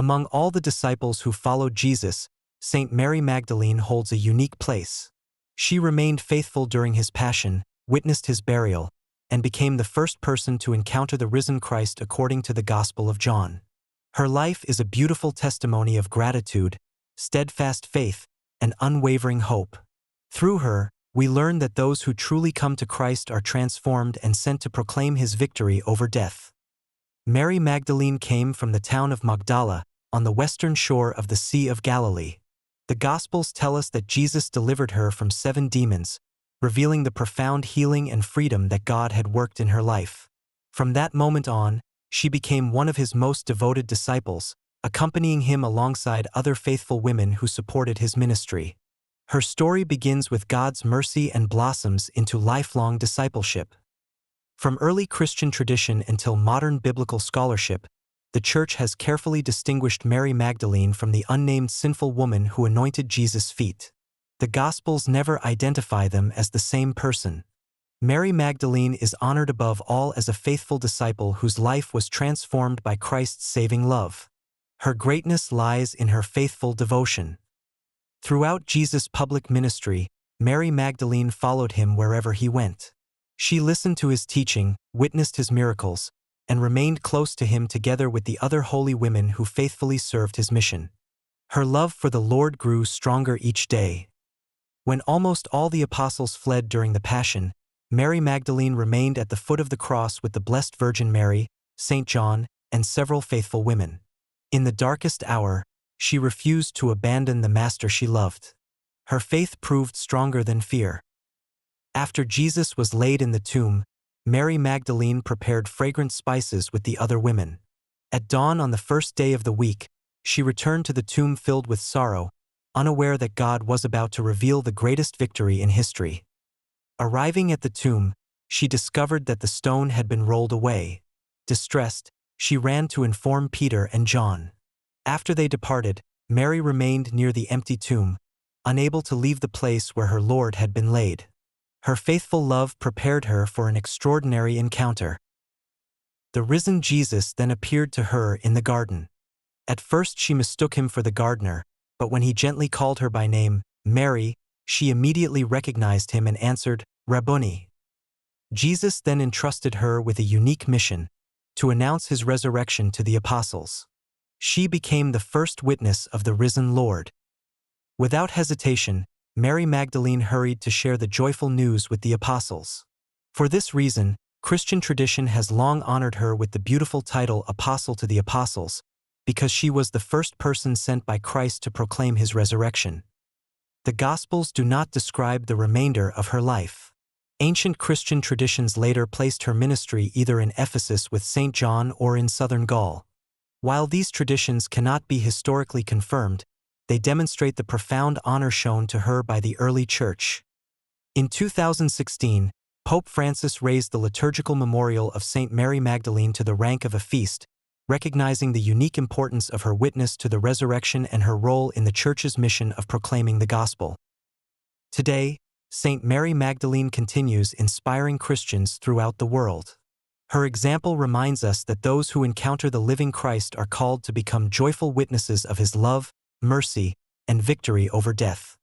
Among all the disciples who followed Jesus, Saint Mary Magdalene holds a unique place. She remained faithful during his passion, witnessed his burial, and became the first person to encounter the risen Christ according to the Gospel of John. Her life is a beautiful testimony of gratitude, steadfast faith, and unwavering hope. Through her, we learn that those who truly come to Christ are transformed and sent to proclaim his victory over death. Mary Magdalene came from the town of Magdala, on the western shore of the Sea of Galilee. The Gospels tell us that Jesus delivered her from 7 demons, revealing the profound healing and freedom that God had worked in her life. From that moment on, she became one of his most devoted disciples, accompanying him alongside other faithful women who supported his ministry. Her story begins with God's mercy and blossoms into lifelong discipleship. From early Christian tradition until modern biblical scholarship, the Church has carefully distinguished Mary Magdalene from the unnamed sinful woman who anointed Jesus' feet. The Gospels never identify them as the same person. Mary Magdalene is honored above all as a faithful disciple whose life was transformed by Christ's saving love. Her greatness lies in her faithful devotion. Throughout Jesus' public ministry, Mary Magdalene followed him wherever he went. She listened to his teaching, witnessed his miracles, and remained close to him together with the other holy women who faithfully served his mission. Her love for the Lord grew stronger each day. When almost all the apostles fled during the Passion, Mary Magdalene remained at the foot of the cross with the Blessed Virgin Mary, Saint John, and several faithful women. In the darkest hour, she refused to abandon the Master she loved. Her faith proved stronger than fear. After Jesus was laid in the tomb, Mary Magdalene prepared fragrant spices with the other women. At dawn on the first day of the week, she returned to the tomb filled with sorrow, unaware that God was about to reveal the greatest victory in history. Arriving at the tomb, she discovered that the stone had been rolled away. Distressed, she ran to inform Peter and John. After they departed, Mary remained near the empty tomb, unable to leave the place where her Lord had been laid. Her faithful love prepared her for an extraordinary encounter. The risen Jesus then appeared to her in the garden. At first she mistook him for the gardener, but when he gently called her by name, Mary, she immediately recognized him and answered, Rabboni. Jesus then entrusted her with a unique mission, to announce his resurrection to the apostles. She became the first witness of the risen Lord. Without hesitation, Mary Magdalene hurried to share the joyful news with the apostles. For this reason, Christian tradition has long honored her with the beautiful title Apostle to the Apostles, because she was the first person sent by Christ to proclaim his resurrection. The Gospels do not describe the remainder of her life. Ancient Christian traditions later placed her ministry either in Ephesus with Saint John or in southern Gaul. While these traditions cannot be historically confirmed, they demonstrate the profound honor shown to her by the early Church. In 2016, Pope Francis raised the liturgical memorial of Saint Mary Magdalene to the rank of a feast, recognizing the unique importance of her witness to the resurrection and her role in the Church's mission of proclaiming the Gospel. Today, Saint Mary Magdalene continues inspiring Christians throughout the world. Her example reminds us that those who encounter the living Christ are called to become joyful witnesses of his love, mercy, and victory over death.